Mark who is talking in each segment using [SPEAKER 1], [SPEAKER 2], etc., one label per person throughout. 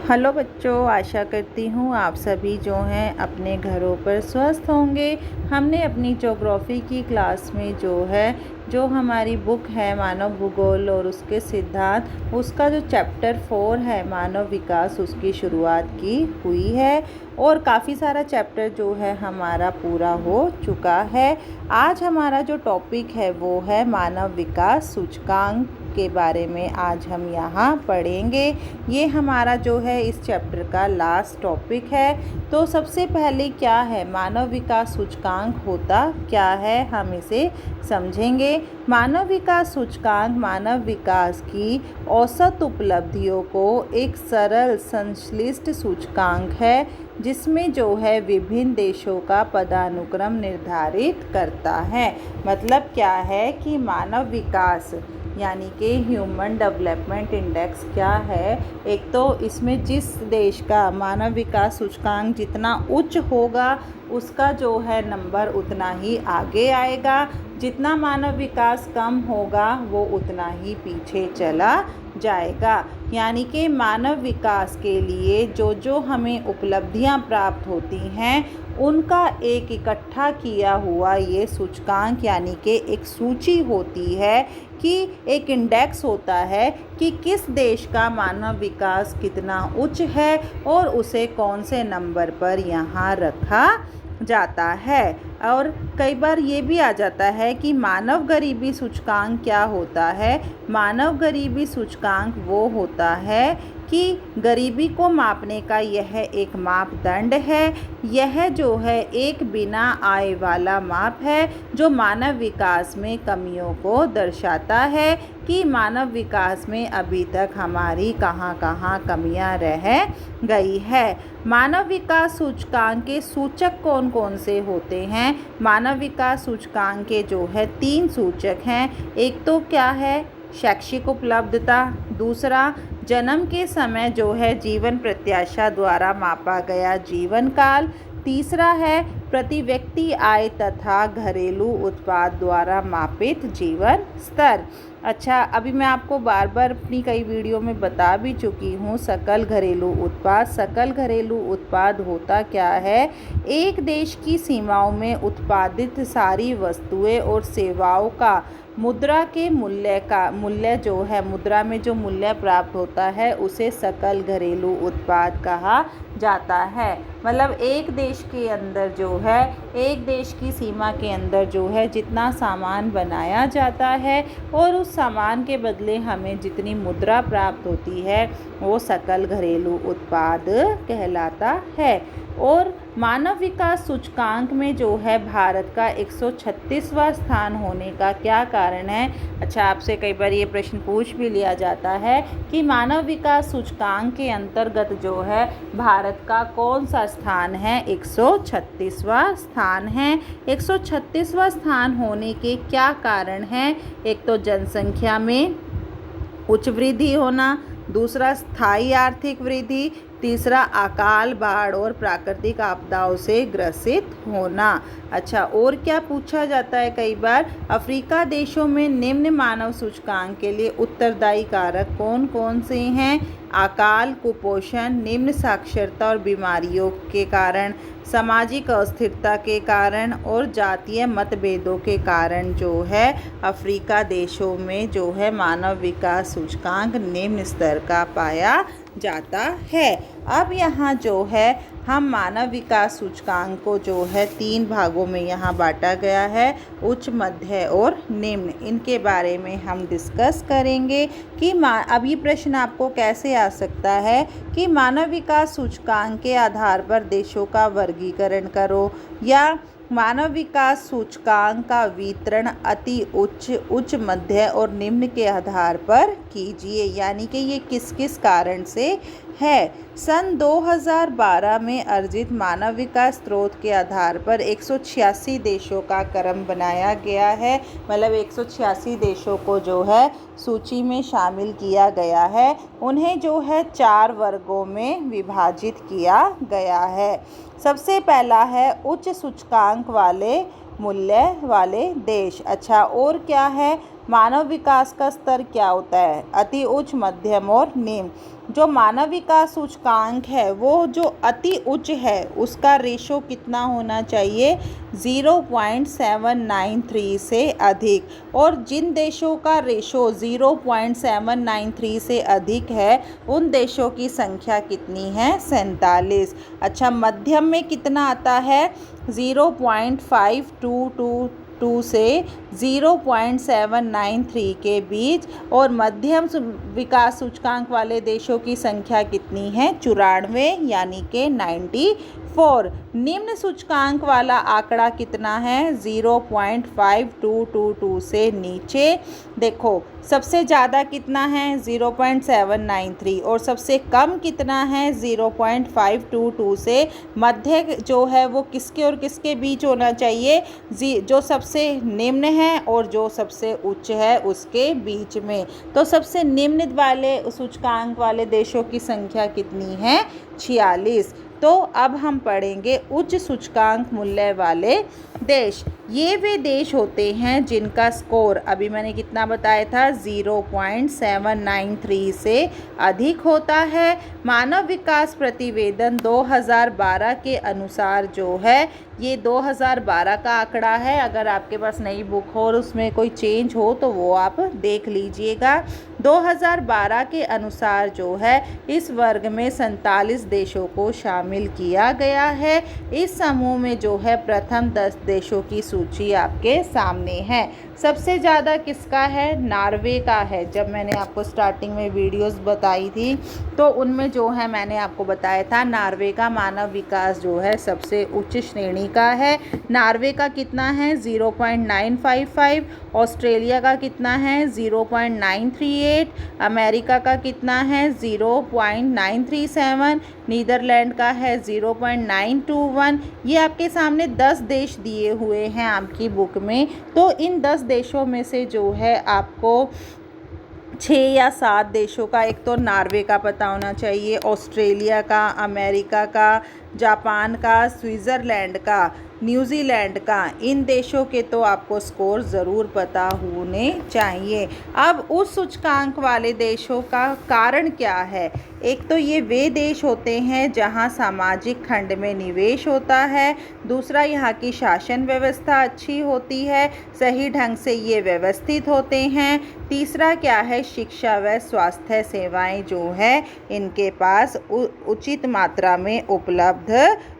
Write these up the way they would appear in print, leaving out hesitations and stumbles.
[SPEAKER 1] Hello बच्चों, आशा करती हूँ आप सभी जो हैं अपने घरों पर स्वस्थ होंगे। हमने अपनी ज्योग्राफी की क्लास में जो हमारी बुक है मानव भूगोल और उसके सिद्धांत, उसका जो चैप्टर 4 है मानव विकास, उसकी शुरुआत की हुई है और काफ़ी सारा चैप्टर जो है हमारा पूरा हो चुका है। आज हमारा जो टॉपिक है वो है मानव विकास सूचकांक के बारे में आज हम यहाँ पढ़ेंगे। ये हमारा जो है इस चैप्टर का लास्ट टॉपिक है। तो सबसे पहले क्या है मानव विकास सूचकांक, होता क्या है, हम इसे समझेंगे। मानव विकास सूचकांक मानव विकास की औसत उपलब्धियों को एक सरल संश्लिष्ट सूचकांक है जिसमें जो है विभिन्न देशों का पदानुक्रम निर्धारित करता है। मतलब क्या है कि मानव विकास यानी कि ह्यूमन डेवलपमेंट इंडेक्स क्या है, एक तो इसमें जिस देश का मानव विकास सूचकांक जितना उच्च होगा उसका जो है नंबर उतना ही आगे आएगा, जितना मानव विकास कम होगा वो उतना ही पीछे चला जाएगा। यानी कि मानव विकास के लिए जो हमें उपलब्धियां प्राप्त होती हैं उनका एक इकट्ठा किया हुआ ये सूचकांक यानी कि एक सूची होती है, कि एक इंडेक्स होता है कि किस देश का मानव विकास कितना उच्च है और उसे कौन से नंबर पर यहाँ रखा जाता है। और कई बार ये भी आ जाता है कि मानव गरीबी सूचकांक क्या होता है। मानव गरीबी सूचकांक वो होता है कि गरीबी को मापने का यह एक मापदंड है। यह जो है एक बिना आय वाला माप है जो मानव विकास में कमियों को दर्शाता है कि मानव विकास में अभी तक हमारी कहाँ कमियां रह गई है। मानव विकास सूचकांक के सूचक कौन कौन से होते हैं। मानव विकास सूचकांक के जो है 3 सूचक हैं। एक तो क्या है शैक्षिक उपलब्धता, दूसरा जन्म के समय जो है जीवन प्रत्याशा द्वारा मापा गया जीवन काल, तीसरा है प्रति व्यक्ति आय तथा घरेलू उत्पाद द्वारा मापित जीवन स्तर। अच्छा, अभी मैं आपको बार बार अपनी कई वीडियो में बता भी चुकी हूँ सकल घरेलू उत्पाद। सकल घरेलू उत्पाद होता क्या है, एक देश की सीमाओं में उत्पादित सारी वस्तुएं और सेवाओं का मुद्रा के मूल्य जो है, मुद्रा में जो मूल्य प्राप्त होता है उसे सकल घरेलू उत्पाद कहा जाता है। मतलब एक देश के अंदर जो है, एक देश की सीमा के अंदर जो है जितना सामान बनाया जाता है और उस सामान के बदले हमें जितनी मुद्रा प्राप्त होती है वो सकल घरेलू उत्पाद कहलाता है। और मानव विकास सूचकांक में जो है भारत का 136वां स्थान होने का क्या कारण है। अच्छा, आपसे कई बार ये प्रश्न पूछ भी लिया जाता है कि मानव विकास सूचकांक के अंतर्गत जो है भारत का कौन सा स्थान है। 136वां स्थान है। 136वां स्थान होने के क्या कारण हैं। एक तो जनसंख्या में उच्च वृद्धि होना, दूसरा स्थायी आर्थिक वृद्धि, तीसरा अकाल, बाढ़ और प्राकृतिक आपदाओं से ग्रसित होना। अच्छा, और क्या पूछा जाता है कई बार, अफ्रीका देशों में निम्न मानव सूचकांक के लिए उत्तरदायी कारक कौन कौन से हैं। अकाल, कुपोषण, निम्न साक्षरता और बीमारियों के कारण, सामाजिक अस्थिरता के कारण और जातीय मतभेदों के कारण जो है अफ्रीका देशों में जो है मानव विकास सूचकांक निम्न स्तर का पाया जाता है। अब यहाँ जो है हम मानव विकास सूचकांक को जो है 3 भागों में यहाँ बांटा गया है, उच्च, मध्य और निम्न। इनके बारे में हम डिस्कस करेंगे कि अब ये प्रश्न आपको कैसे आ सकता है कि मानव विकास सूचकांक के आधार पर देशों का वर्गीकरण करो, या मानव विकास सूचकांक का वितरण अति उच्च, उच्च, मध्य और निम्न के आधार पर कीजिए। यानी कि ये किस किस कारण से है। सन 2012 में अर्जित मानव विकास स्रोत के आधार पर 186 देशों का क्रम बनाया गया है। मतलब 186 देशों को जो है सूची में शामिल किया गया है। उन्हें जो है 4 वर्गों में विभाजित किया गया है। सबसे पहला है उच्च सूचकांक वाले मूल्य वाले देश। अच्छा, और क्या है, मानव विकास का स्तर क्या होता है, अति उच्च, मध्यम और निम्न। जो मानव विकास सूचकांक है वो जो अति उच्च है उसका रेशो कितना होना चाहिए, 0.793 से अधिक। और जिन देशों का रेशो 0.793 से अधिक है उन देशों की संख्या कितनी है, 47। अच्छा, मध्यम में कितना आता है, 0.5222 से 0.793 के बीच। और मध्यम विकास सूचकांक वाले देशों की संख्या कितनी है, 94 यानी कि 94। निम्न सूचकांक वाला आंकड़ा कितना है, 0.5222 से नीचे। देखो सबसे ज़्यादा कितना है, 0.793 और सबसे कम कितना है, 0.522 से। मध्य जो है वो किसके और किसके बीच होना चाहिए, जो सबसे निम्न है और जो सबसे उच्च है उसके बीच में। तो सबसे निम्न वाले सूचकांक वाले देशों की संख्या कितनी है, 46। तो अब हम पढ़ेंगे उच्च सूचकांक मूल्य वाले देश। ये वे देश होते हैं जिनका स्कोर अभी मैंने कितना बताया था, 0.793 से अधिक होता है। मानव विकास प्रतिवेदन 2012 के अनुसार जो है, ये 2012 का आंकड़ा है। अगर आपके पास नई बुक हो और उसमें कोई चेंज हो तो वो आप देख लीजिएगा। 2012 के अनुसार जो है इस वर्ग में 47 देशों को शामिल किया गया है। इस समूह में जो है प्रथम 10 देशों की सूची आपके सामने है। सबसे ज़्यादा किसका है, नॉर्वे का है। जब मैंने आपको स्टार्टिंग में वीडियोस बताई थी तो उनमें जो है मैंने आपको बताया था नॉर्वे का मानव विकास जो है सबसे उच्च श्रेणी का है। नॉर्वे का कितना है, 0.955। ऑस्ट्रेलिया का कितना है, 0.938। अमेरिका का कितना है, 0.937। नीदरलैंड का है 0.921। ये आपके सामने 10 देश दिए हुए हैं आपकी बुक में। तो इन 10 देशों में से जो है आपको 6 या 7 देशों का, एक तो नॉर्वे का पता होना चाहिए, ऑस्ट्रेलिया का, अमेरिका का, जापान का, स्विट्ज़रलैंड का, न्यूजीलैंड का, इन देशों के तो आपको स्कोर ज़रूर पता होने चाहिए। अब उस सूचकांक वाले देशों का कारण क्या है, एक तो ये वे देश होते हैं जहां सामाजिक खंड में निवेश होता है। दूसरा, यहाँ की शासन व्यवस्था अच्छी होती है, सही ढंग से ये व्यवस्थित होते हैं। तीसरा क्या है, शिक्षा व स्वास्थ्य सेवाएं जो है इनके पास उचित मात्रा में उपलब्ध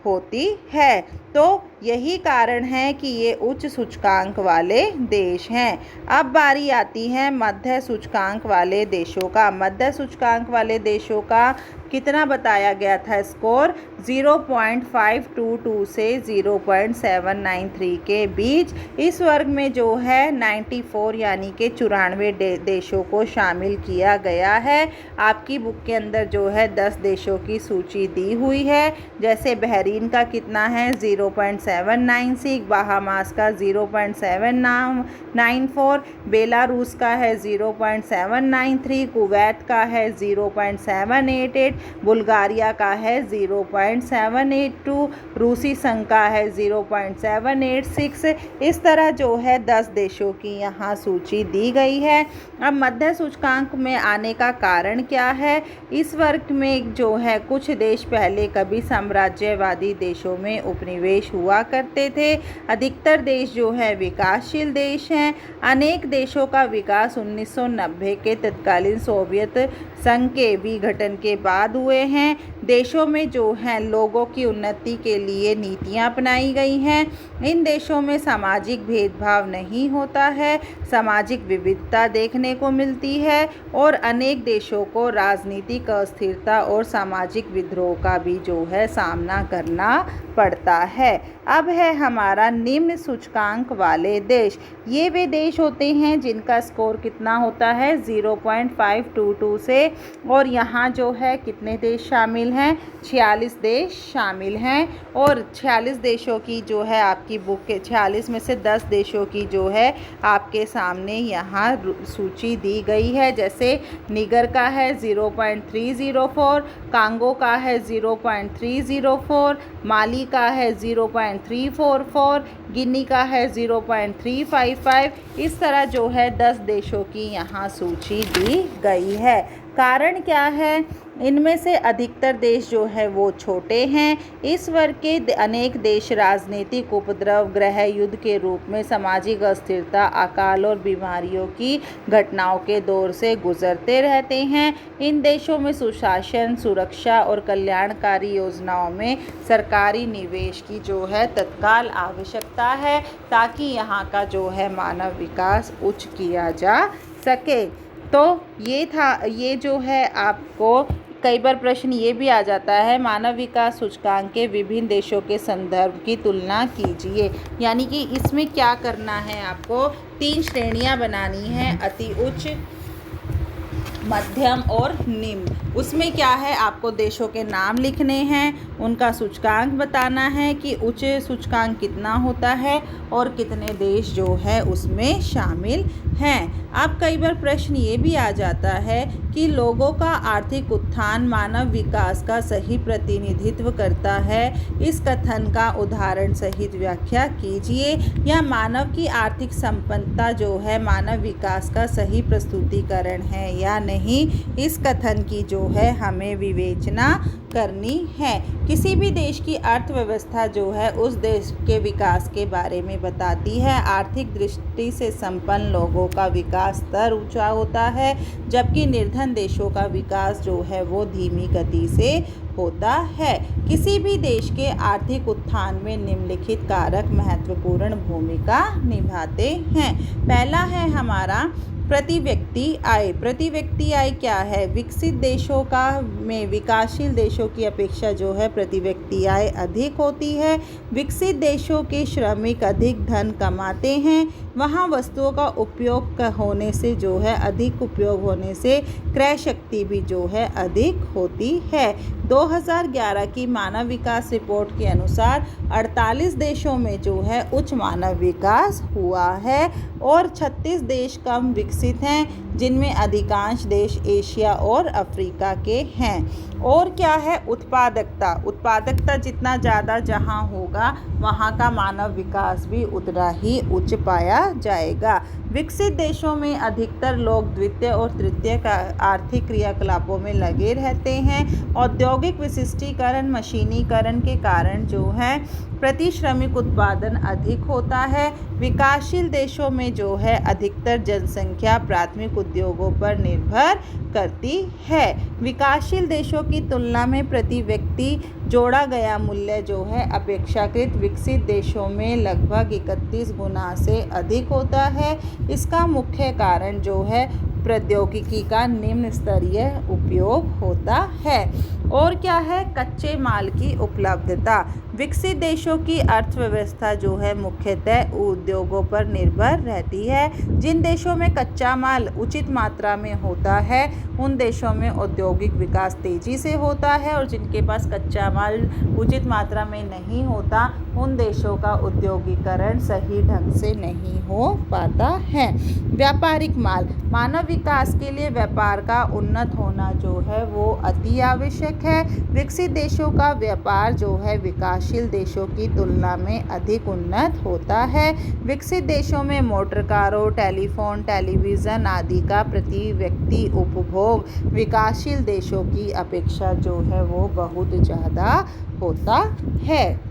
[SPEAKER 1] होती है। तो यही कारण है कि ये उच्च सूचकांक वाले देश हैं। अब बारी आती है मध्य सूचकांक वाले देशों का। मध्य सूचकांक वाले देशों का कितना बताया गया था स्कोर, 0.522 से 0.793 के बीच। इस वर्ग में जो है 94 यानी कि 94 देशों को शामिल किया गया है। आपकी बुक के अंदर जो है 10 देशों की सूची दी हुई है। जैसे बहरीन का कितना है, 0.796। बहामास का 0.794। बेलारूस का है 0.793। कुवैत का है 0.788। बुल्गारिया का है 0.782। रूसी संघ का है 0.786। इस तरह जो है 10 देशों की यहाँ सूची दी गई है। अब मध्य सूचकांक में आने का कारण क्या है, इस वर्ग में जो है कुछ देश पहले कभी साम्राज्यवादी देशों में उपनिवेश हुआ करते थे। अधिकतर देश जो है विकासशील देश हैं। अनेक देशों का विकास 1990 के तत्कालीन सोवियत संघ के विघटन के बाद हुए हैं। देशों में जो हैं लोगों की उन्नति के लिए नीतियां अपनाई गई हैं। इन देशों में सामाजिक भेदभाव नहीं होता है, सामाजिक विविधता देखने को मिलती है और अनेक देशों को राजनीतिक अस्थिरता और सामाजिक विद्रोह का भी जो है सामना करना पड़ता है। अब है हमारा निम्न सूचकांक वाले देश। ये वे देश होते हैं जिनका स्कोर कितना होता है, 0.522 से। और यहाँ जो है कितने देश शामिल हैं, 46 देश शामिल हैं। और 46 देशों की जो है आपकी बुक के 46 में से 10 देशों की जो है आपके सामने यहाँ सूची दी गई है। जैसे निगर का है 0.304, कांगो का है 0.304, माली का है 0.344, गिनी का है 0.355। इस तरह जो है 10 देशों की यहाँ सूची दी गई है। कारण क्या है, इनमें से अधिकतर देश जो है वो छोटे हैं। इस वर्ग के अनेक देश राजनीतिक उपद्रव, गृह युद्ध के रूप में सामाजिक अस्थिरता, अकाल और बीमारियों की घटनाओं के दौर से गुजरते रहते हैं। इन देशों में सुशासन, सुरक्षा और कल्याणकारी योजनाओं में सरकारी निवेश की जो है तत्काल आवश्यकता है, ताकि यहाँ का जो है मानव विकास उच्च किया जा सके। तो ये जो है आपको कई बार प्रश्न ये भी आ जाता है, मानव विकास सूचकांक के विभिन्न देशों के संदर्भ की तुलना कीजिए। यानी कि इसमें क्या करना है, आपको 3 श्रेणियां बनानी है, अति उच्च, मध्यम और निम्न। उसमें क्या है, आपको देशों के नाम लिखने हैं, उनका सूचकांक बताना है कि उच्च सूचकांक कितना होता है और कितने देश जो है उसमें शामिल हैं। अब कई बार प्रश्न ये भी आ जाता है कि लोगों का आर्थिक उत्थान मानव विकास का सही प्रतिनिधित्व करता है। इस कथन का उदाहरण सहित व्याख्या कीजिए। या मानव की आर्थिक संपन्नता जो है मानव विकास का सही प्रस्तुतिकरण है या नहीं, इस कथन की जो है हमें विवेचना करनी है। किसी भी देश की अर्थव्यवस्था जो है उस देश के विकास के बारे में बताती है। आर्थिक दृष्टि से संपन्न लोगों का विकास स्तर ऊंचा होता है, जबकि निर्धन देशों का विकास जो है वो धीमी गति से होता है। किसी भी देश के आर्थिक उत्थान में निम्नलिखित कारक महत्वपूर्ण भूमिका निभाते हैं। पहला है हमारा प्रति व्यक्ति आय। प्रति व्यक्ति आय क्या है, विकसित देशों का में विकासशील देशों की अपेक्षा जो है प्रति व्यक्ति आय अधिक होती है। विकसित देशों के श्रमिक अधिक धन कमाते हैं, वहाँ वस्तुओं का उपयोग होने से जो है अधिक उपयोग होने से क्रय शक्ति भी जो है अधिक होती है। 2011 की मानव विकास रिपोर्ट के अनुसार 48 देशों में जो है उच्च मानव विकास हुआ है और 36 देश कम विकसित हैं, जिनमें अधिकांश देश एशिया और अफ्रीका के हैं। और क्या है, उत्पादकता। उत्पादकता जितना ज़्यादा जहाँ होगा वहाँ का मानव विकास भी उतना ही उच्च पाया जाएगा। विकसित देशों में अधिकतर लोग द्वितीय और तृतीय का आर्थिक क्रियाकलापों में लगे रहते हैं। औद्योगिक विशिष्टीकरण, मशीनीकरण के कारण जो है प्रति श्रमिक उत्पादन अधिक होता है। विकासशील देशों में जो है अधिकतर जनसंख्या प्राथमिक उद्योगों पर निर्भर करती है। विकासशील देशों की तुलना में प्रति व्यक्ति जोड़ा गया मूल्य जो है अपेक्षाकृत विकसित देशों में लगभग 31 गुना से अधिक होता है। इसका मुख्य कारण जो है प्रौद्योगिकी का निम्न स्तरीय उपयोग होता है। और क्या है, कच्चे माल की उपलब्धता। विकसित देशों की अर्थव्यवस्था जो है मुख्यतः उद्योगों पर निर्भर रहती है। जिन देशों में कच्चा माल उचित मात्रा में होता है उन देशों में औद्योगिक विकास तेजी से होता है, और जिनके पास कच्चा माल उचित मात्रा में नहीं होता उन देशों का औद्योगिकरण सही ढंग से नहीं हो पाता है। व्यापारिक माल। मानव विकास के लिए व्यापार का उन्नत होना जो है वो अति आवश्यक है। विकसित देशों का व्यापार जो है विकासशील देशों की तुलना में अधिक उन्नत होता है। विकसित देशों में मोटर कारों, टेलीफोन, टेलीविज़न आदि का प्रति व्यक्ति उपभोग विकासशील देशों की अपेक्षा जो है वो बहुत ज़्यादा होता है।